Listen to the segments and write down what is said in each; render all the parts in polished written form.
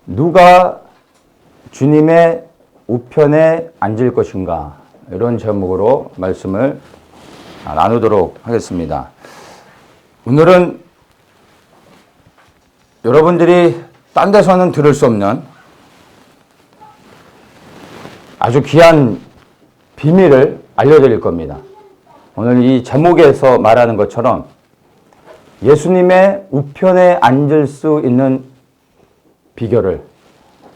누가 주님의 우편에 앉을 것인가? 이런 제목으로 말씀을 나누도록 하겠습니다. 오늘은 여러분들이 딴 데서는 들을 수 없는 아주 귀한 비밀을 알려드릴 겁니다. 오늘 이 제목에서 말하는 것처럼 예수님의 우편에 앉을 수 있는 비결을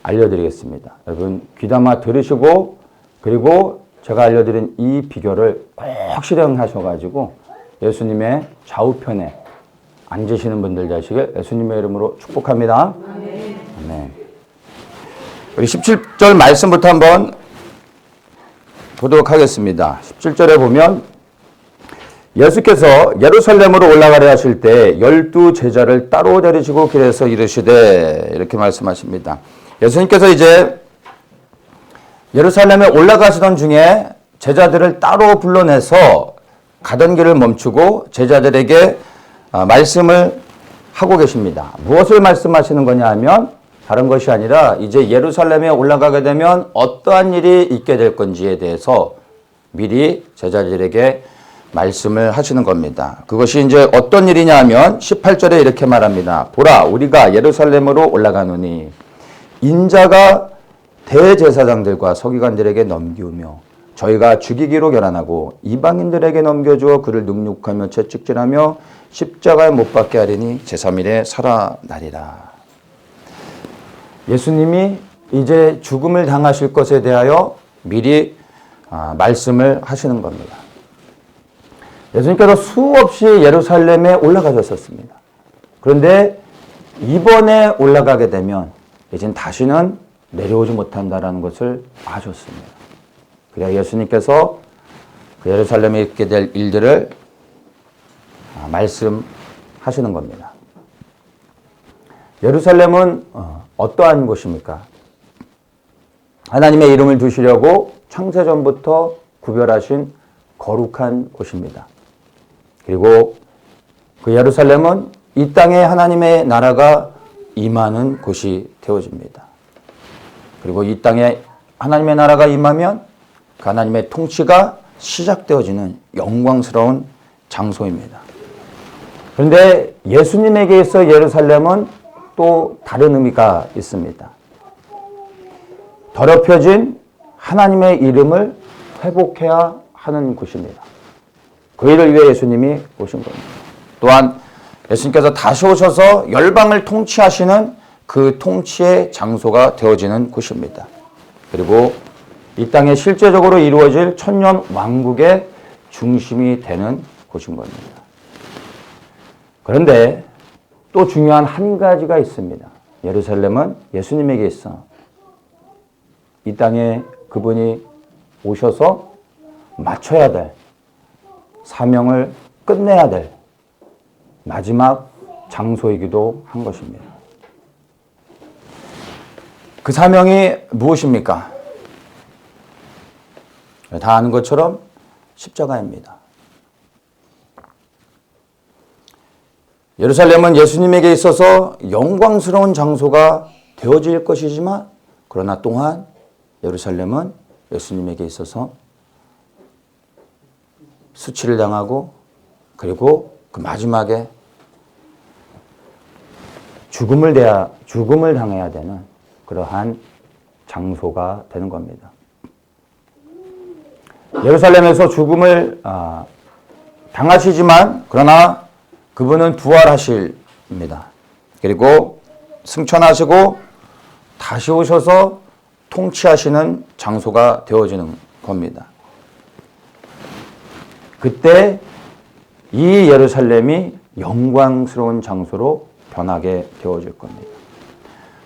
알려드리겠습니다. 여러분 귀담아 들으시고 그리고 제가 알려드린 이 비결을 꼭 실행하셔가지고 예수님의 좌우편에 앉으시는 분들 되시길 예수님의 이름으로 축복합니다. 아멘. 우리 17절 말씀부터 한번 보도록 하겠습니다. 17절에 보면 예수께서 예루살렘으로 올라가려 하실 때 12 제자를 따로 데리시고 길에서 이르시되 이렇게 말씀하십니다. 예수님께서 이제 예루살렘에 올라가시던 중에 제자들을 따로 불러내서 가던 길을 멈추고 제자들에게 말씀을 하고 계십니다. 무엇을 말씀하시는 거냐 하면 다른 것이 아니라 이제 예루살렘에 올라가게 되면 어떠한 일이 있게 될 건지에 대해서 미리 제자들에게 말씀을 하시는 겁니다. 그것이 이제 어떤 일이냐 하면 18절에 이렇게 말합니다. 보라, 우리가 예루살렘으로 올라가노니 인자가 대제사장들과 서기관들에게 넘기우며 저희가 죽이기로 결단하고 이방인들에게 넘겨주어 그를 능욕하며 채찍질하며 십자가에 못 박게 하리니 제3일에 살아나리라. 예수님이 이제 죽음을 당하실 것에 대하여 미리 말씀을 하시는 겁니다. 예수님께서 수없이 예루살렘에 올라가셨었습니다. 그런데 이번에 올라가게 되면 이젠 다시는 내려오지 못한다는 것을 아셨습니다. 그래야 예수님께서 그 예루살렘에 있게 될 일들을 말씀하시는 겁니다. 예루살렘은 어떠한 곳입니까? 하나님의 이름을 두시려고 창세전부터 구별하신 거룩한 곳입니다. 그리고 그 예루살렘은 이 땅에 하나님의 나라가 임하는 곳이 되어집니다. 그리고 이 땅에 하나님의 나라가 임하면 그 하나님의 통치가 시작되어지는 영광스러운 장소입니다. 그런데 예수님에게 있어 예루살렘은 또 다른 의미가 있습니다. 더럽혀진 하나님의 이름을 회복해야 하는 곳입니다. 그 일을 위해 예수님이 오신 겁니다. 또한 예수님께서 다시 오셔서 열방을 통치하시는 그 통치의 장소가 되어지는 곳입니다. 그리고 이 땅에 실제적으로 이루어질 천년 왕국의 중심이 되는 곳인 겁니다. 그런데 또 중요한 한 가지가 있습니다. 예루살렘은 예수님에게 있어 이 땅에 그분이 오셔서 마쳐야 될 사명을 끝내야 될 마지막 장소이기도 한 것입니다. 그 사명이 무엇입니까? 다 아는 것처럼 십자가입니다. 예루살렘은 예수님에게 있어서 영광스러운 장소가 되어질 것이지만 그러나 또한 예루살렘은 예수님에게 있어서 수치를 당하고 그리고 그 마지막에 죽음을 당해야 되는 그러한 장소가 되는 겁니다. 예루살렘에서 죽음을 당하시지만 그러나 그분은 부활하십니다. 그리고 승천하시고 다시 오셔서 통치하시는 장소가 되어지는 겁니다. 그때 이 예루살렘이 영광스러운 장소로 변하게 되어질 겁니다.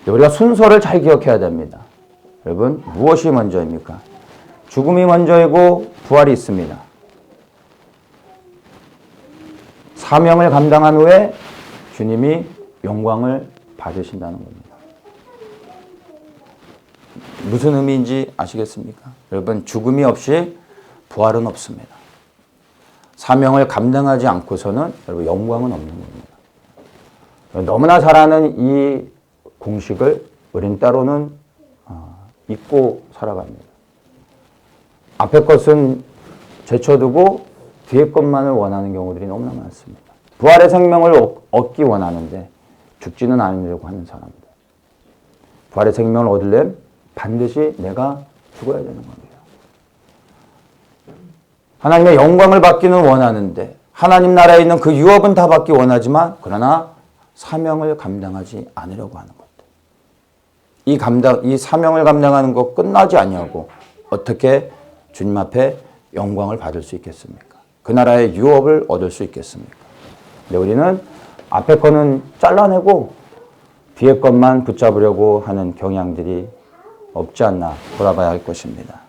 우리가 순서를 잘 기억해야 됩니다. 여러분, 무엇이 먼저입니까? 죽음이 먼저이고 부활이 있습니다. 사명을 감당한 후에 주님이 영광을 받으신다는 겁니다. 무슨 의미인지 아시겠습니까? 여러분, 죽음이 없이 부활은 없습니다. 사명을 감당하지 않고서는 여러분 영광은 없는 겁니다. 너무나 잘 아는 이 공식을 우리는 때로는 잊고 살아갑니다. 앞에 것은 제쳐두고 뒤에 것만을 원하는 경우들이 너무나 많습니다. 부활의 생명을 얻기 원하는데 죽지는 않으려고 하는 사람들. 부활의 생명을 얻으려면 반드시 내가 죽어야 되는 겁니다. 하나님의 영광을 받기는 원하는데 하나님 나라에 있는 그 유업은 다 받기 원하지만 그러나 사명을 감당하지 않으려고 하는 것. 이 사명을 감당하는 것 끝나지 아니하고 어떻게 주님 앞에 영광을 받을 수 있겠습니까? 그 나라의 유업을 얻을 수 있겠습니까? 근데 우리는 앞에 거는 잘라내고 뒤에 것만 붙잡으려고 하는 경향들이 없지 않나 돌아봐야 할 것입니다.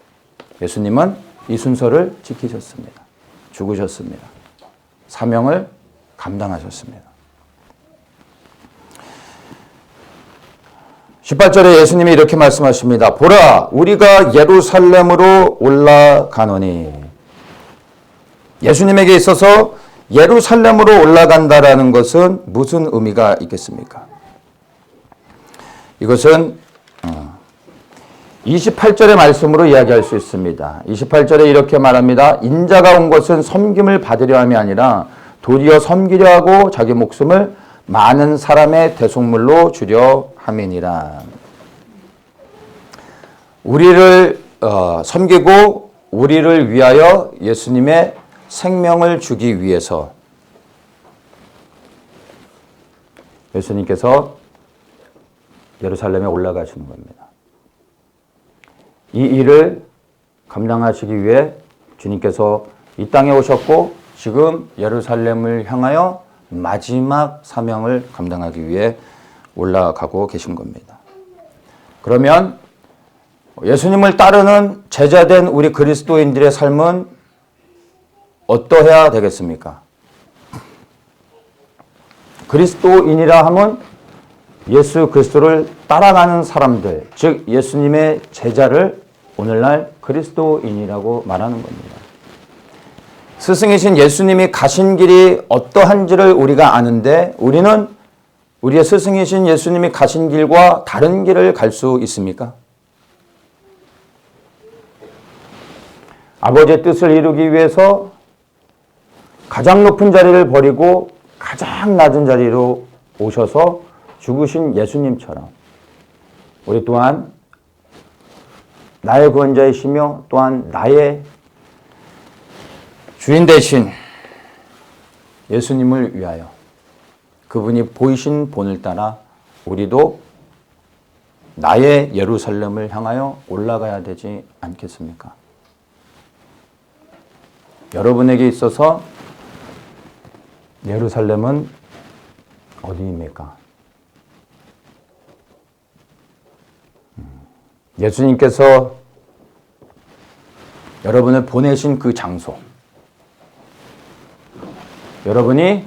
예수님은 이 순서를 지키셨습니다. 죽으셨습니다. 사명을 감당하셨습니다. 18절에 예수님이 이렇게 말씀하십니다. 보라, 우리가 예루살렘으로 올라가노니. 예수님에게 있어서 예루살렘으로 올라간다라는 것은 무슨 의미가 있겠습니까? 이것은 28절의 말씀으로 이야기할 수 있습니다. 28절에 이렇게 말합니다. 인자가 온 것은 섬김을 받으려 함이 아니라 도리어 섬기려 하고 자기 목숨을 많은 사람의 대속물로 주려 함이니라. 우리를 섬기고 우리를 위하여 예수님의 생명을 주기 위해서 예수님께서 예루살렘에 올라가시는 겁니다. 이 일을 감당하시기 위해 주님께서 이 땅에 오셨고 지금 예루살렘을 향하여 마지막 사명을 감당하기 위해 올라가고 계신 겁니다. 그러면 예수님을 따르는 제자된 우리 그리스도인들의 삶은 어떠해야 되겠습니까? 그리스도인이라 하면 예수 그리스도를 따라가는 사람들, 즉 예수님의 제자를 오늘날 그리스도인이라고 말하는 겁니다. 스승이신 예수님이 가신 길이 어떠한지를 우리가 아는데 우리는 우리의 스승이신 예수님이 가신 길과 다른 길을 갈 수 있습니까? 아버지의 뜻을 이루기 위해서 가장 높은 자리를 버리고 가장 낮은 자리로 오셔서 죽으신 예수님처럼 우리 또한 나의 구원자이시며 또한 나의 주인 되신 예수님을 위하여 그분이 보이신 본을 따라 우리도 나의 예루살렘을 향하여 올라가야 되지 않겠습니까? 여러분에게 있어서 예루살렘은 어디입니까? 예수님께서 여러분을 보내신 그 장소, 여러분이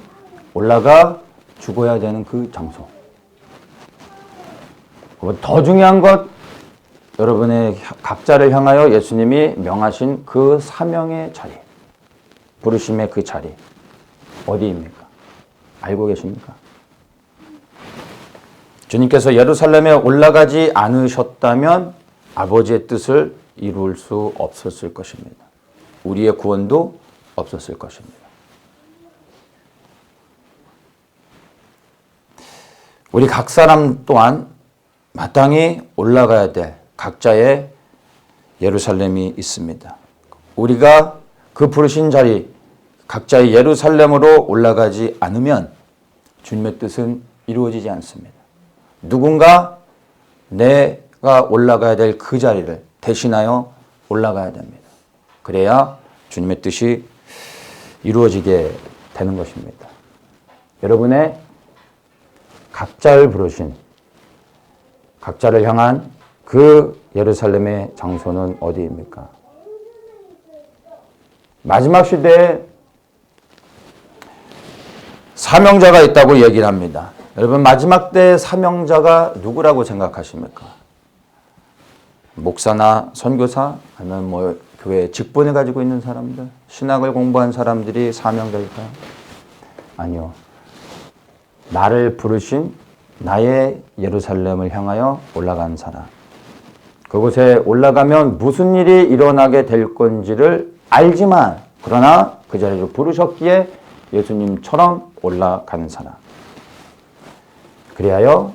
올라가 죽어야 되는 그 장소. 더 중요한 것, 여러분의 각자를 향하여 예수님이 명하신 그 사명의 자리, 부르심의 그 자리, 어디입니까? 알고 계십니까? 주님께서 예루살렘에 올라가지 않으셨다면 아버지의 뜻을 이룰 수 없었을 것입니다. 우리의 구원도 없었을 것입니다. 우리 각 사람 또한 마땅히 올라가야 될 각자의 예루살렘이 있습니다. 우리가 그 부르신 자리, 각자의 예루살렘으로 올라가지 않으면 주님의 뜻은 이루어지지 않습니다. 누군가 내가 올라가야 될 그 자리를 대신하여 올라가야 됩니다. 그래야 주님의 뜻이 이루어지게 되는 것입니다. 여러분의 각자를 부르신, 각자를 향한 그 예루살렘의 장소는 어디입니까? 마지막 시대에 사명자가 있다고 얘기를 합니다. 여러분, 마지막 때의 사명자가 누구라고 생각하십니까? 목사나 선교사, 아니면 교회 직분을 가지고 있는 사람들, 신학을 공부한 사람들이 사명자일까요? 아니요. 나를 부르신 나의 예루살렘을 향하여 올라간 사람. 그곳에 올라가면 무슨 일이 일어나게 될 건지를 알지만 그러나 그 자리로 부르셨기에 예수님처럼 올라가는 사람. 그리하여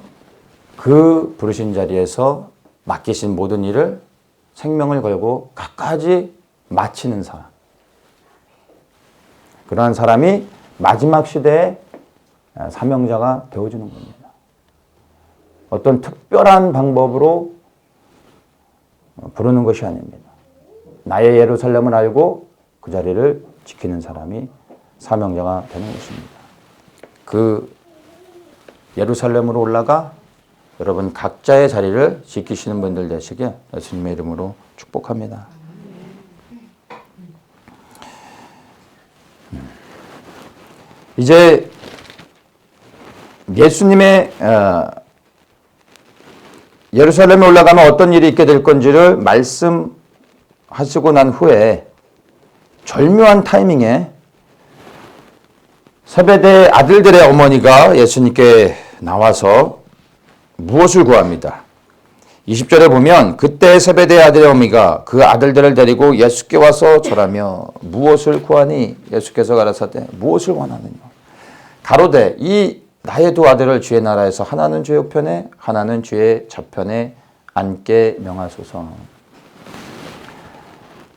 그 부르신 자리에서 맡기신 모든 일을 생명을 걸고 끝까지 마치는 사람. 그러한 사람이 마지막 시대의 사명자가 되어주는 겁니다. 어떤 특별한 방법으로 부르는 것이 아닙니다. 나의 예루살렘을 알고 그 자리를 지키는 사람이 사명자가 되는 것입니다. 그 예루살렘으로 올라가 여러분 각자의 자리를 지키시는 분들 되시게 예수님의 이름으로 축복합니다. 이제 예수님의 예루살렘에 올라가면 어떤 일이 있게 될 건지를 말씀하시고 난 후에 절묘한 타이밍에 세베대 아들들의 어머니가 예수님께 나와서 무엇을 구합니다. 20절에 보면 그때 세베대 아들의 어머니가 그 아들들을 데리고 예수께 와서 절하며 무엇을 구하니 예수께서 가라사대 무엇을 원하느냐. 가로되 이 나의 두 아들을 주의 나라에서 하나는 주의 우편에 하나는 주의 좌편에 앉게 명하소서.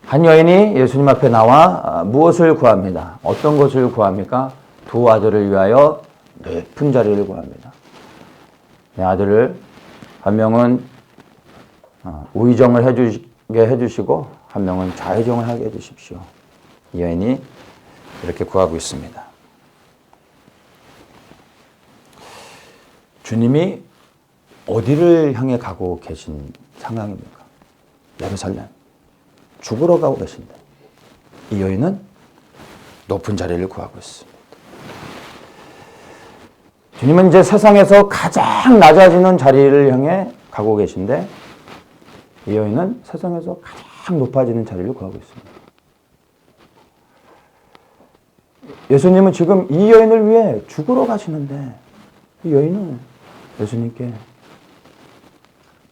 한 여인이 예수님 앞에 나와 무엇을 구합니다. 어떤 것을 구합니까? 두 아들을 위하여 높은 자리를 구합니다. 내 아들을 한 명은 우의정을 해주게 해주시고 한 명은 좌의정을 하게 해주십시오. 이 여인이 이렇게 구하고 있습니다. 주님이 어디를 향해 가고 계신 상황입니까? 예루살렘. 죽으러 가고 계신데 이 여인은 높은 자리를 구하고 있습니다. 주님은 이제 세상에서 가장 낮아지는 자리를 향해 가고 계신데 이 여인은 세상에서 가장 높아지는 자리를 구하고 있습니다. 예수님은 지금 이 여인을 위해 죽으러 가시는데 이 여인은 예수님께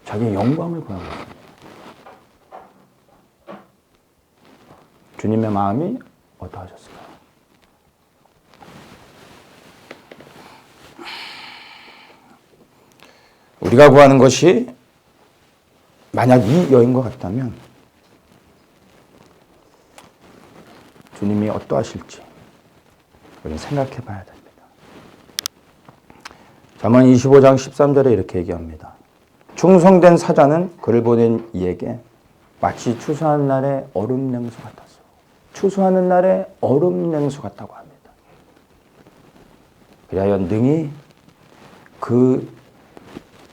자기의 영광을 구하고 있습니다. 주님의 마음이 어떠하셨을까요? 우리가 구하는 것이 만약 이 여인과 같다면 주님이 어떠하실지 우리는 생각해 봐야 됩니다. 잠언 25장 13절에 이렇게 얘기합니다. 충성된 사자는 그를 보낸 이에게 마치 추수하는 날의 얼음 냉수 같았어. 추수하는 날의 얼음 냉수 같다고 합니다. 그리하여 능히 그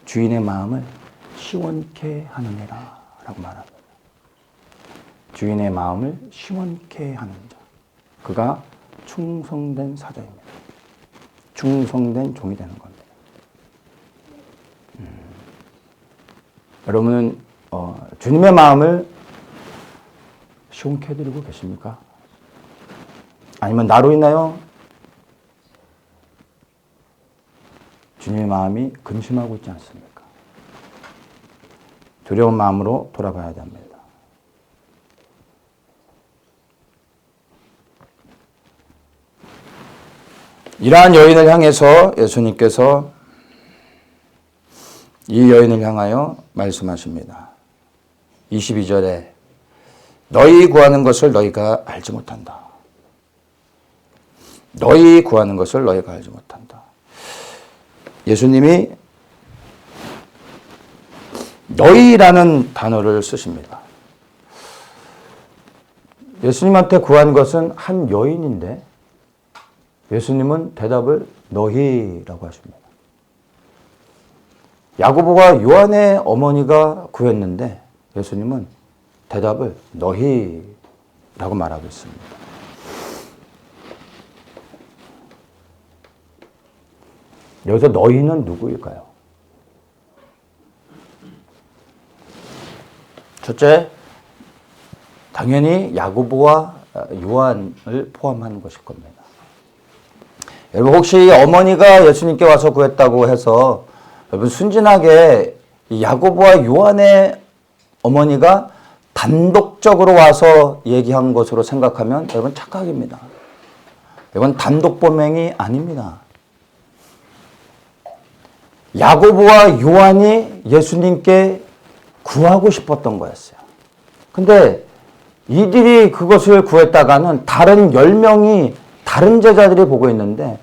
주인의 마음을 시원케 하느니라 라고 말합니다. 주인의 마음을 시원케 하는 자. 그가 충성된 사자입니다. 충성된 종이 되는 겁니다. 여러분은 주님의 마음을 시원케 해드리고 계십니까? 아니면 나로 인하여 주님의 마음이 근심하고 있지 않습니까? 두려운 마음으로 돌아봐야 됩니다. 이러한 여인을 향해서 예수님께서 이 여인을 향하여 말씀하십니다. 22절에 너희 구하는 것을 너희가 알지 못한다. 너희 구하는 것을 너희가 알지 못한다. 예수님이 너희라는 단어를 쓰십니다. 예수님한테 구한 것은 한 여인인데 예수님은 대답을 너희라고 하십니다. 야고보와 요한의 어머니가 구했는데 예수님은 대답을 너희라고 말하고 있습니다. 여기서 너희는 누구일까요? 첫째, 당연히 야고보와 요한을 포함하는 것일 겁니다. 여러분 혹시 어머니가 예수님께 와서 구했다고 해서 여러분 순진하게 야고보와 요한의 어머니가 단독적으로 와서 얘기한 것으로 생각하면 여러분 착각입니다. 이건 단독 범행이 아닙니다. 야고보와 요한이 예수님께 구하고 싶었던 거였어요. 근데 이들이 그것을 구했다가는 다른 10명이 다른 제자들이 보고 있는데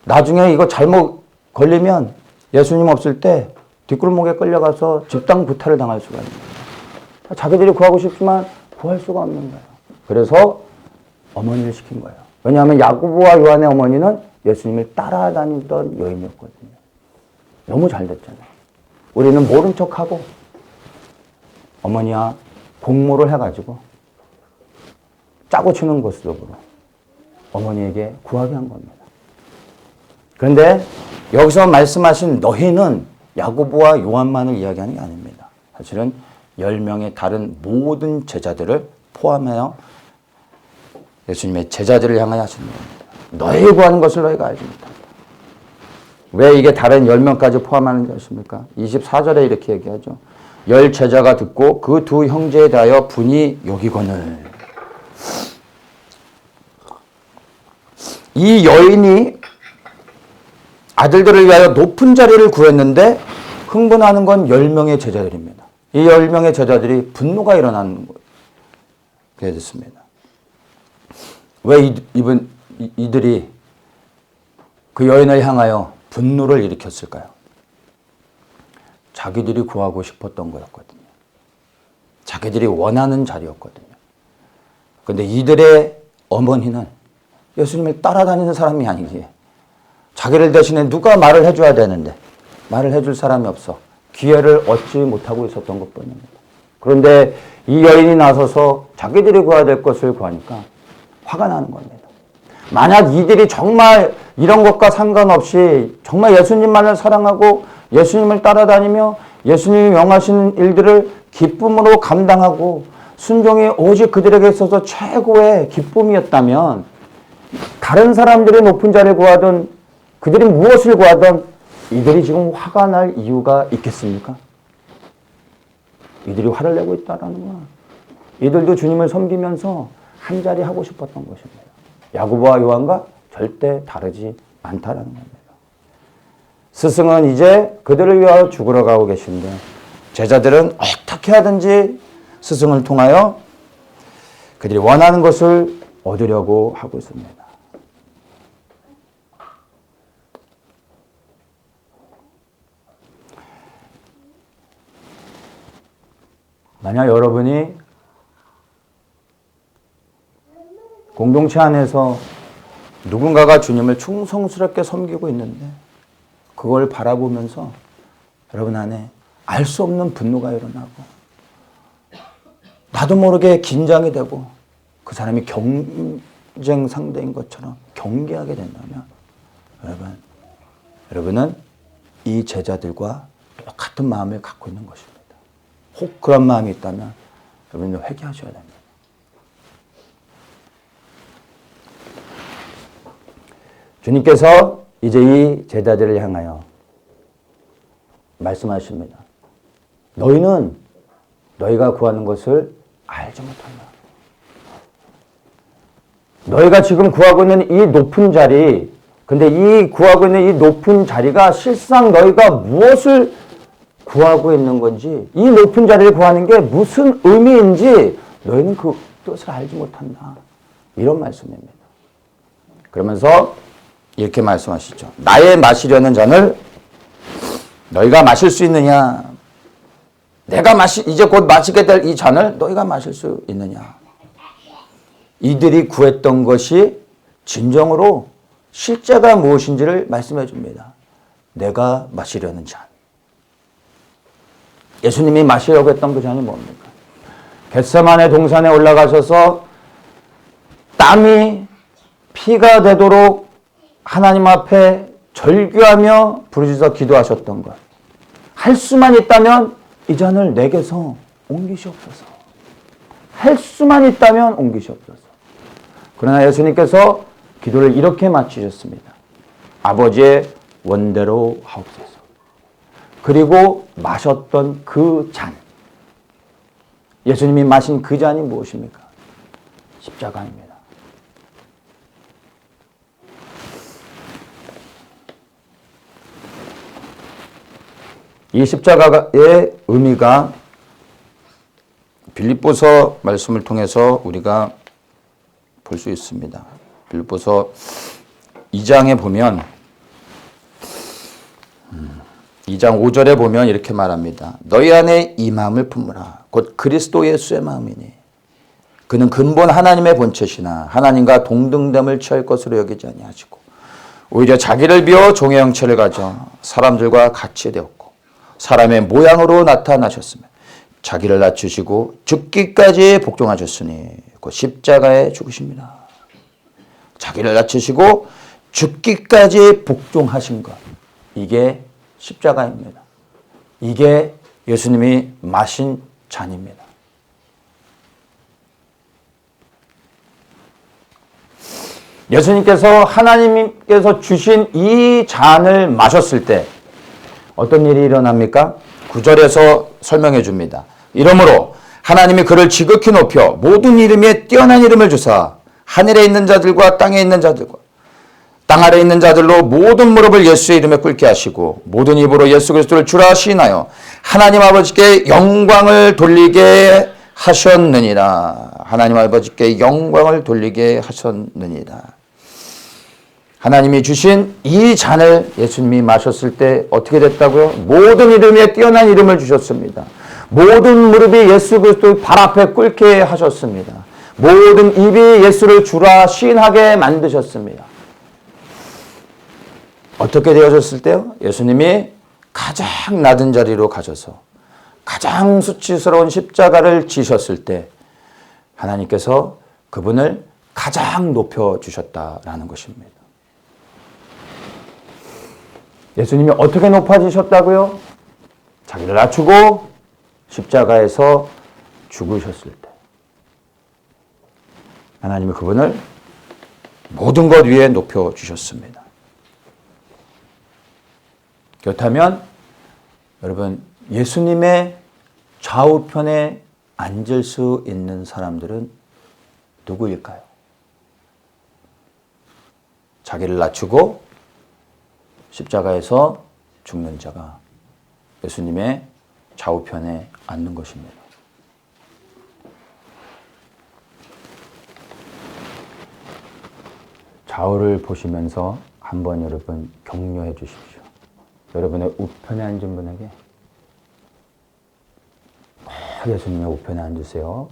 나중에 이거 잘못 걸리면 예수님 없을 때 뒷골목에 끌려가서 집단 구타를 당할 수가 있는 거예요. 자기들이 구하고 싶지만 구할 수가 없는 거예요. 그래서 어머니를 시킨 거예요. 왜냐하면 야고보와 요한의 어머니는 예수님을 따라다니던 여인이었거든요. 너무 잘 됐잖아요. 우리는 모른 척하고 어머니와 공모를 해가지고 짜고 치는 것으로 어머니에게 구하게 한 겁니다. 그런데 여기서 말씀하신 너희는 야고보와 요한만을 이야기하는 게 아닙니다. 사실은 10명의 다른 모든 제자들을 포함하여 예수님의 제자들을 향하여 하시는 겁니다. 너희 구하는 것을 너희가 알지 못한다. 왜 이게 다른 10명까지 포함하는지 아십니까? 24절에 이렇게 얘기하죠. 10 제자가 듣고 그 두 형제에 대하여 분이 여기거늘. 이 여인이 아들들을 위하여 높은 자리를 구했는데 흥분하는 건 10명의 제자들입니다. 이 10명의 제자들이 분노가 일어나는 게 됐습니다. 왜 이들이 그 여인을 향하여 분노를 일으켰을까요? 자기들이 구하고 싶었던 거였거든요. 자기들이 원하는 자리였거든요. 그런데 이들의 어머니는 예수님을 따라다니는 사람이 아니지. 자기를 대신에 누가 말을 해줘야 되는데 말을 해줄 사람이 없어 기회를 얻지 못하고 있었던 것뿐입니다. 그런데 이 여인이 나서서 자기들이 구해야 될 것을 구하니까 화가 나는 겁니다. 만약 이들이 정말 이런 것과 상관없이 정말 예수님만을 사랑하고 예수님을 따라다니며 예수님이 명하시는 일들을 기쁨으로 감당하고 순종이 오직 그들에게 있어서 최고의 기쁨이었다면 다른 사람들이 높은 자리를 구하던 그들이 무엇을 구하던 이들이 지금 화가 날 이유가 있겠습니까? 이들이 화를 내고 있다라는 건 이들도 주님을 섬기면서 한 자리 하고 싶었던 것입니다. 야고보와 요한과 절대 다르지 않다라는 겁니다. 스승은 이제 그들을 위하여 죽으러 가고 계신데 제자들은 어떻게 하든지 스승을 통하여 그들이 원하는 것을 얻으려고 하고 있습니다. 만약 여러분이 공동체 안에서 누군가가 주님을 충성스럽게 섬기고 있는데 그걸 바라보면서 여러분 안에 알 수 없는 분노가 일어나고 나도 모르게 긴장이 되고 그 사람이 경쟁 상대인 것처럼 경계하게 된다면 여러분은 이 제자들과 똑같은 마음을 갖고 있는 것입니다. 혹 그런 마음이 있다면 여러분은 회개하셔야 됩니다. 주님께서 이제 이 제자들을 향하여 말씀하십니다. 너희는 너희가 구하는 것을 알지 못한다. 너희가 지금 구하고 있는 이 높은 자리, 근데 이 구하고 있는 이 높은 자리가 실상 너희가 무엇을 구하고 있는 건지, 이 높은 자리를 구하는 게 무슨 의미인지 너희는 그 뜻을 알지 못한다. 이런 말씀입니다. 그러면서 이렇게 말씀하시죠. 나의 마시려는 잔을 너희가 마실 수 있느냐? 내가 이제 곧 마시게 될 이 잔을 너희가 마실 수 있느냐? 이들이 구했던 것이 진정으로 실제가 무엇인지를 말씀해 줍니다. 내가 마시려는 잔. 예수님이 마시려고 했던 그 잔이 뭡니까? 겟세마네 동산에 올라가셔서 땀이 피가 되도록 하나님 앞에 절규하며 부르짖어 기도하셨던 것. 할 수만 있다면 이 잔을 내게서 옮기시옵소서. 할 수만 있다면 옮기시옵소서. 그러나 예수님께서 기도를 이렇게 마치셨습니다. 아버지의 원대로 하옵소서. 그리고 마셨던 그 잔. 예수님이 마신 그 잔이 무엇입니까? 십자가입니다. 이 십자가의 의미가 빌립보서 말씀을 통해서 우리가 볼 수 있습니다. 빌립보서 2장에 보면 2장 5절에 보면 이렇게 말합니다. 너희 안에 이 마음을 품으라. 곧 그리스도 예수의 마음이니 그는 근본 하나님의 본체시나 하나님과 동등됨을 취할 것으로 여기지 아니하시고 오히려 자기를 비워 종의 형체를 가져 사람들과 같이 되었고 사람의 모양으로 나타나셨으며 자기를 낮추시고 죽기까지 복종하셨으니 곧 십자가에 죽으십니다. 자기를 낮추시고 죽기까지 복종하신 것. 이게 십자가입니다. 이게 예수님이 마신 잔입니다. 예수님께서 하나님께서 주신 이 잔을 마셨을 때 어떤 일이 일어납니까? 9절에서 설명해 줍니다. 이러므로 하나님이 그를 지극히 높여 모든 이름에 뛰어난 이름을 주사 하늘에 있는 자들과 땅에 있는 자들과 땅 아래에 있는 자들로 모든 무릎을 예수의 이름에 꿇게 하시고 모든 입으로 예수 그리스도를 주라 시인하여 하나님 아버지께 영광을 돌리게 하셨느니라. 하나님 아버지께 영광을 돌리게 하셨느니라. 하나님이 주신 이 잔을 예수님이 마셨을 때 어떻게 됐다고요? 모든 이름에 뛰어난 이름을 주셨습니다. 모든 무릎이 예수 그리스도의 발 앞에 꿇게 하셨습니다. 모든 입이 예수를 주라 시인하게 만드셨습니다. 어떻게 되어졌을 때요? 예수님이 가장 낮은 자리로 가셔서 가장 수치스러운 십자가를 지셨을 때 하나님께서 그분을 가장 높여주셨다라는 것입니다. 예수님이 어떻게 높아지셨다고요? 자기를 낮추고 십자가에서 죽으셨을 때 하나님이 그분을 모든 것 위에 높여주셨습니다. 그렇다면 여러분 예수님의 좌우편에 앉을 수 있는 사람들은 누구일까요? 자기를 낮추고 십자가에서 죽는 자가 예수님의 좌우편에 앉는 것입니다. 좌우를 보시면서 한번 여러분 격려해 주십시오. 여러분의 우편에 앉은 분에게 꼭 예수님의 우편에 앉으세요.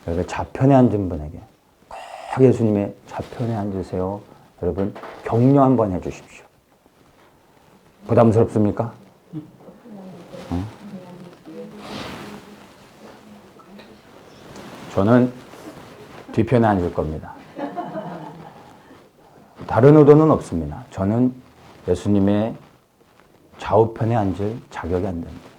여러분 좌편에 앉은 분에게 꼭 예수님의 좌편에 앉으세요. 여러분 격려 한번 해 주십시오. 부담스럽습니까? 응? 저는 뒤편에 앉을 겁니다. 다른 의도는 없습니다. 저는 예수님의 좌우편에 앉을 자격이 안 됩니다.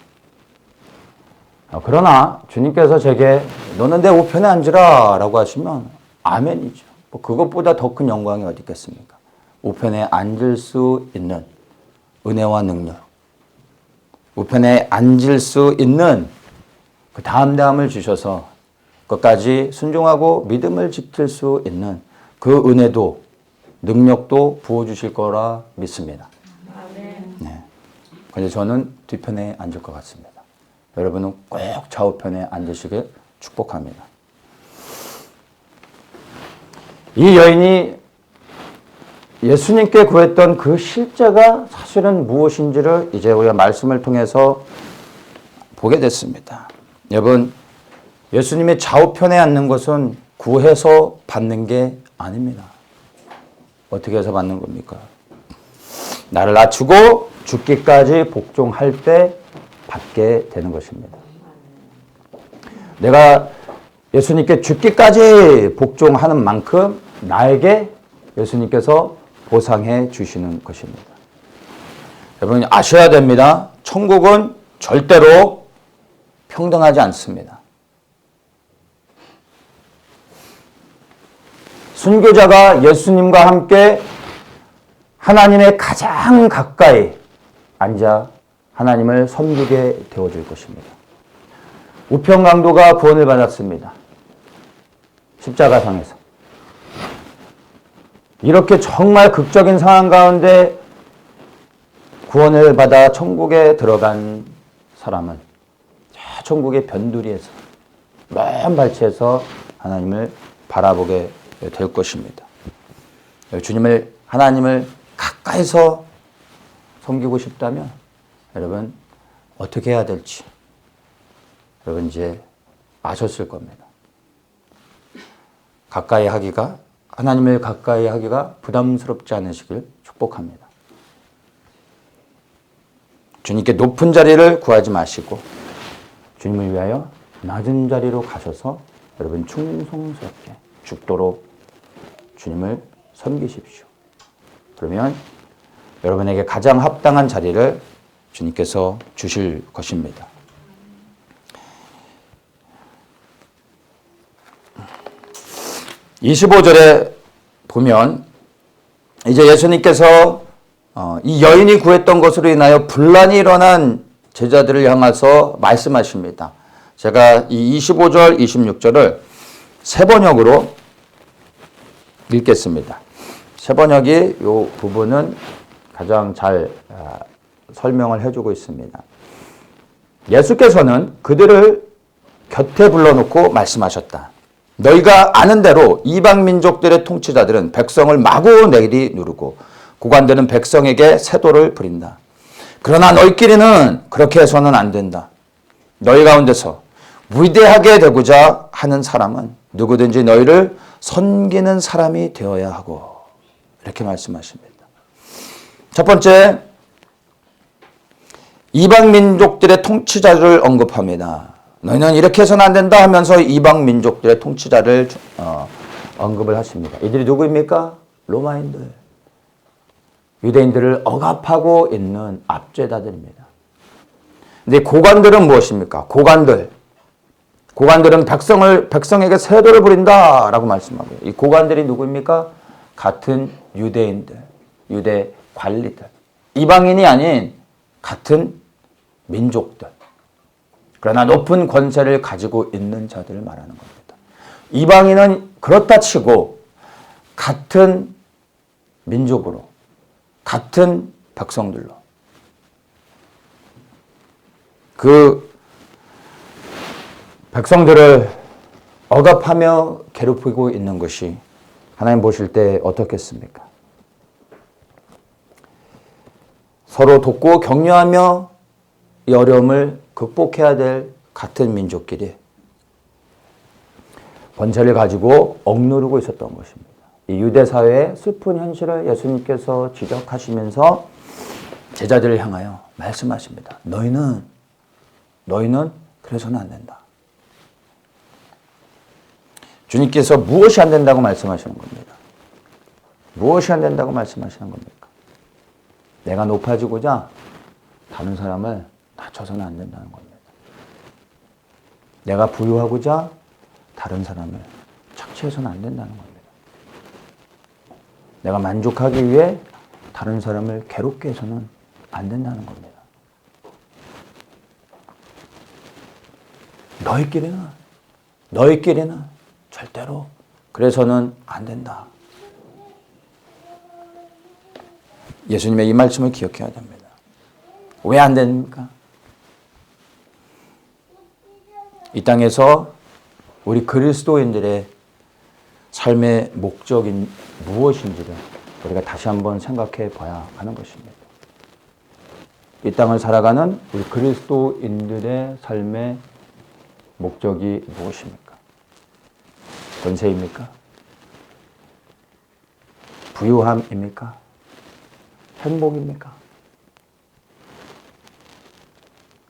그러나 주님께서 제게 너는 내 우편에 앉으라 라고 하시면 아멘이죠. 뭐 그것보다 더 큰 영광이 어디 있겠습니까? 우편에 앉을 수 있는 은혜와 능력, 우편에 앉을 수 있는 그 다음을 주셔서 끝까지 순종하고 믿음을 지킬 수 있는 그 은혜도 능력도 부어주실 거라 믿습니다. 네. 그래서 저는 뒤편에 앉을 것 같습니다. 여러분은 꼭 좌우편에 앉으시길 축복합니다. 이 여인이 예수님께 구했던 그 실제가 사실은 무엇인지를 이제 우리가 말씀을 통해서 보게 됐습니다. 여러분, 예수님의 좌우편에 앉는 것은 구해서 받는 게 아닙니다. 어떻게 해서 받는 겁니까? 나를 낮추고 죽기까지 복종할 때 받게 되는 것입니다. 내가 예수님께 죽기까지 복종하는 만큼 나에게 예수님께서 보상해 주시는 것입니다. 여러분 아셔야 됩니다. 천국은 절대로 평등하지 않습니다. 순교자가 예수님과 함께 하나님의 가장 가까이 앉아 하나님을 섬기게 되어줄 것입니다. 우평강도가 구원을 받았습니다. 십자가상에서. 이렇게 정말 극적인 상황 가운데 구원을 받아 천국에 들어간 사람은 천국의 변두리에서 먼 발치에서 하나님을 바라보게 될 것입니다. 하나님을 가까이서 섬기고 싶다면 여러분 어떻게 해야 될지 여러분 이제 아셨을 겁니다. 하나님을 가까이 하기가 부담스럽지 않으시길 축복합니다. 주님께 높은 자리를 구하지 마시고 주님을 위하여 낮은 자리로 가셔서 여러분 충성스럽게 죽도록 주님을 섬기십시오. 그러면 여러분에게 가장 합당한 자리를 주님께서 주실 것입니다. (25절에) 보면 이제 예수님께서 이 여인이 구했던 것으로 인하여 분란이 일어난 제자들을 향해서 말씀하십니다. 제가 이 25절, 26절을 세 번역으로 읽겠습니다. 세 번역이 이 부분은 가장 잘 설명을 해주고 있습니다. 예수께서는 그들을 곁에 불러놓고 말씀하셨다. 너희가 아는 대로 이방 민족들의 통치자들은 백성을 마구 내리누르고 고관들은 백성에게 세도를 부린다. 그러나 너희끼리는 그렇게 해서는 안 된다. 너희 가운데서 위대하게 되고자 하는 사람은 누구든지 너희를 섬기는 사람이 되어야 하고 이렇게 말씀하십니다. 첫 번째, 이방 민족들의 통치자를 언급합니다. 너희는 이렇게 해서는 안 된다 하면서 이방 민족들의 통치자를 언급을 하십니다. 이들이 누구입니까? 로마인들. 유대인들을 억압하고 있는 압제자들입니다. 근데 고관들은 무엇입니까? 고관들은 백성에게 세도를 부린다라고 말씀하고요. 이 고관들이 누구입니까? 같은 유대인들, 유대 관리들, 이방인이 아닌 같은 민족들. 그러나 높은 권세를 가지고 있는 자들을 말하는 겁니다. 이방인은 그렇다 치고 같은 민족으로, 같은 백성들로 그 백성들을 억압하며 괴롭히고 있는 것이 하나님 보실 때 어떻겠습니까? 서로 돕고 격려하며 이 어려움을 극복해야 될 같은 민족끼리 권세를 가지고 억누르고 있었던 것입니다. 이 유대 사회의 슬픈 현실을 예수님께서 지적하시면서 제자들을 향하여 말씀하십니다. 너희는 그래서는 안 된다. 주님께서 무엇이 안 된다고 말씀하시는 겁니다. 무엇이 안 된다고 말씀하시는 겁니까? 내가 높아지고자 다른 사람을 낮춰서는 안 된다는 겁니다. 내가 부유하고자 다른 사람을 착취해서는 안 된다는 겁니다. 내가 만족하기 위해 다른 사람을 괴롭게 해서는 안 된다는 겁니다. 너희끼리는 절대로 그래서는 안 된다. 예수님의 이 말씀을 기억해야 됩니다. 왜 안 됩니까? 이 땅에서 우리 그리스도인들의 삶의 목적인 무엇인지를 우리가 다시 한번 생각해 봐야 하는 것입니다. 이 땅을 살아가는 우리 그리스도인들의 삶의 목적이 무엇입니까? 권세입니까? 부유함입니까? 행복입니까?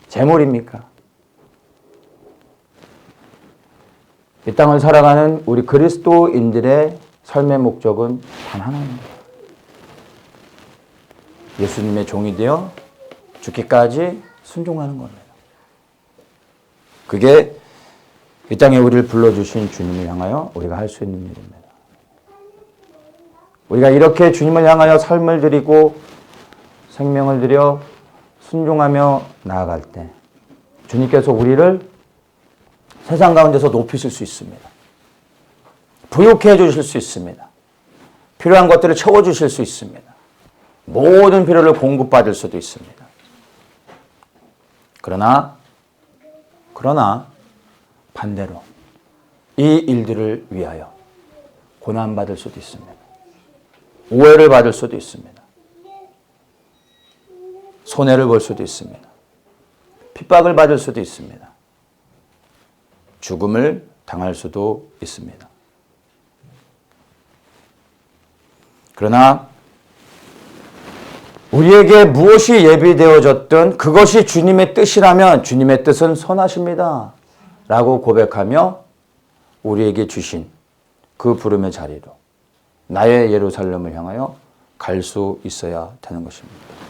재물입니까? 이 땅을 살아가는 우리 그리스도인들의 삶의 목적은 단 하나입니다. 예수님의 종이 되어 죽기까지 순종하는 겁니다. 그게 이 땅에 우리를 불러주신 주님을 향하여 우리가 할 수 있는 일입니다. 우리가 이렇게 주님을 향하여 삶을 드리고 생명을 드려 순종하며 나아갈 때 주님께서 우리를 세상 가운데서 높이실 수 있습니다. 부유케 해주실 수 있습니다. 필요한 것들을 채워주실 수 있습니다. 모든 필요를 공급받을 수도 있습니다. 그러나 반대로 이 일들을 위하여 고난받을 수도 있습니다. 오해를 받을 수도 있습니다. 손해를 볼 수도 있습니다. 핍박을 받을 수도 있습니다. 죽음을 당할 수도 있습니다. 그러나 우리에게 무엇이 예비되어졌든 그것이 주님의 뜻이라면 주님의 뜻은 선하십니다. 라고 고백하며 우리에게 주신 그 부름의 자리로 나의 예루살렘을 향하여 갈 수 있어야 되는 것입니다.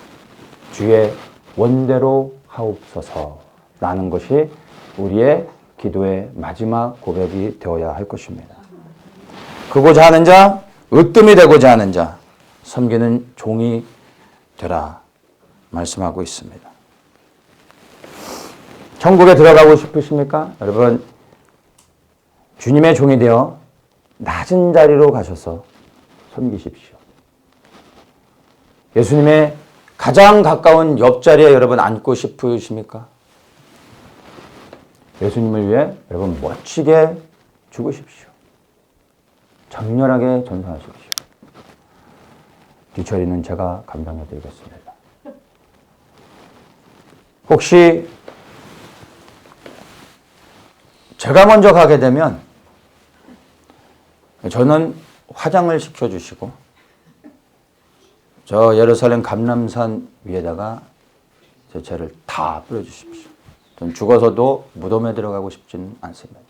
주의 원대로 하옵소서라는 것이 우리의 기도의 마지막 고백이 되어야 할 것입니다. 크고자 하는 자, 으뜸이 되고자 하는 자, 섬기는 종이 되라 말씀하고 있습니다. 천국에 들어가고 싶으십니까? 여러분, 주님의 종이 되어 낮은 자리로 가셔서 섬기십시오. 예수님의 가장 가까운 옆자리에 여러분 앉고 싶으십니까? 예수님을 위해 여러분 멋지게 죽으십시오. 장렬하게 전사하십시오. 뒤처리는 제가 감당해 드리겠습니다. 혹시 제가 먼저 가게 되면 저는 화장을 시켜주시고 저 예루살렘 감람산 위에다가 제 죄를 다 뿌려주십시오. 전 죽어서도 무덤에 들어가고 싶지는 않습니다.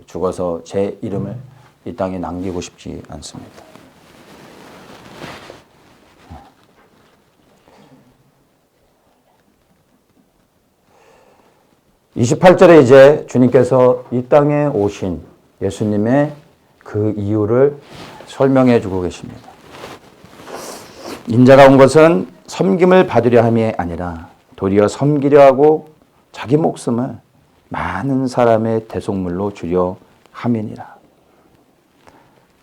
죽어서 제 이름을 이 땅에 남기고 싶지 않습니다. 28절에 이제 주님께서 이 땅에 오신 예수님의 그 이유를 설명해 주고 계십니다. 인자가 온 것은 섬김을 받으려 함이 아니라 도리어 섬기려 하고 자기 목숨을 많은 사람의 대속물로 주려 함이니라.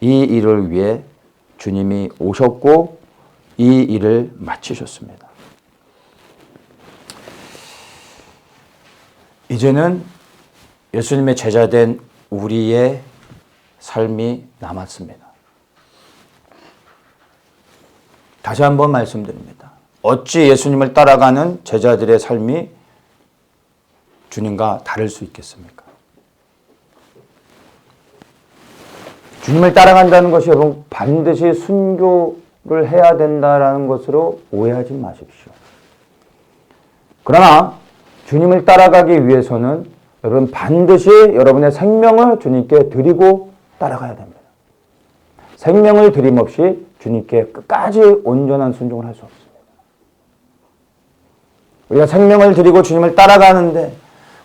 이 일을 위해 주님이 오셨고 이 일을 마치셨습니다. 이제는 예수님의 제자된 우리의 삶이 남았습니다. 다시 한번 말씀드립니다. 어찌 예수님을 따라가는 제자들의 삶이 주님과 다를 수 있겠습니까? 주님을 따라간다는 것이 여러분 반드시 순교를 해야 된다는 것으로 오해하지 마십시오. 그러나 주님을 따라가기 위해서는 여러분 반드시 여러분의 생명을 주님께 드리고 따라가야 됩니다. 생명을 드림없이 주님께 끝까지 온전한 순종을 할 수 없습니다. 우리가 생명을 드리고 주님을 따라가는데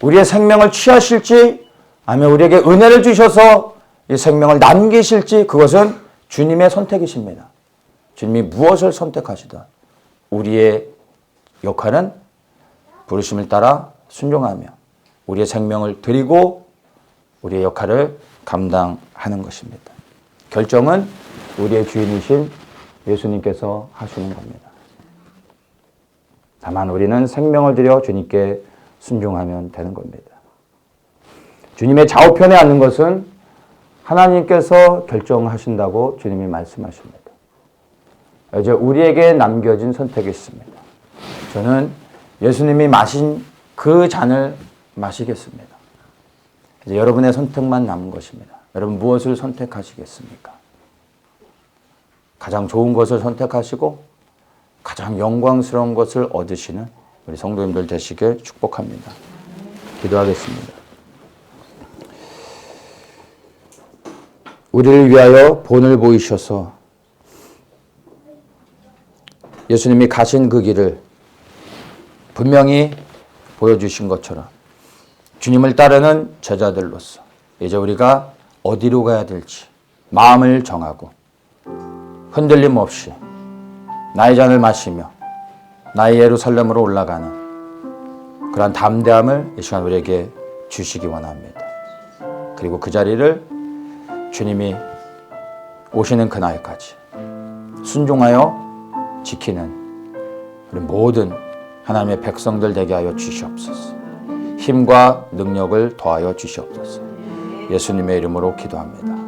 우리의 생명을 취하실지 아니면 우리에게 은혜를 주셔서 이 생명을 남기실지 그것은 주님의 선택이십니다. 주님이 무엇을 선택하시든 우리의 역할은 부르심을 따라 순종하며 우리의 생명을 드리고 우리의 역할을 감당하는 것입니다. 결정은 우리의 주인이신 예수님께서 하시는 겁니다. 다만 우리는 생명을 들여 주님께 순종하면 되는 겁니다. 주님의 좌우편에 앉는 것은 하나님께서 결정하신다고 주님이 말씀하십니다. 이제 우리에게 남겨진 선택이 있습니다. 저는 예수님이 마신 그 잔을 마시겠습니다. 이제 여러분의 선택만 남은 것입니다. 여러분 무엇을 선택하시겠습니까? 가장 좋은 것을 선택하시고 가장 영광스러운 것을 얻으시는 우리 성도님들 되시길 축복합니다. 기도하겠습니다. 우리를 위하여 본을 보이셔서 예수님이 가신 그 길을 분명히 보여주신 것처럼 주님을 따르는 제자들로서 이제 우리가 어디로 가야 될지 마음을 정하고 흔들림 없이 나의 잔을 마시며 나의 예루살렘으로 올라가는 그러한 담대함을 이 시간 우리에게 주시기 원합니다. 그리고 그 자리를 주님이 오시는 그날까지 순종하여 지키는 우리 모든 하나님의 백성들 되게 하여 주시옵소서. 힘과 능력을 더하여 주시옵소서. 예수님의 이름으로 기도합니다.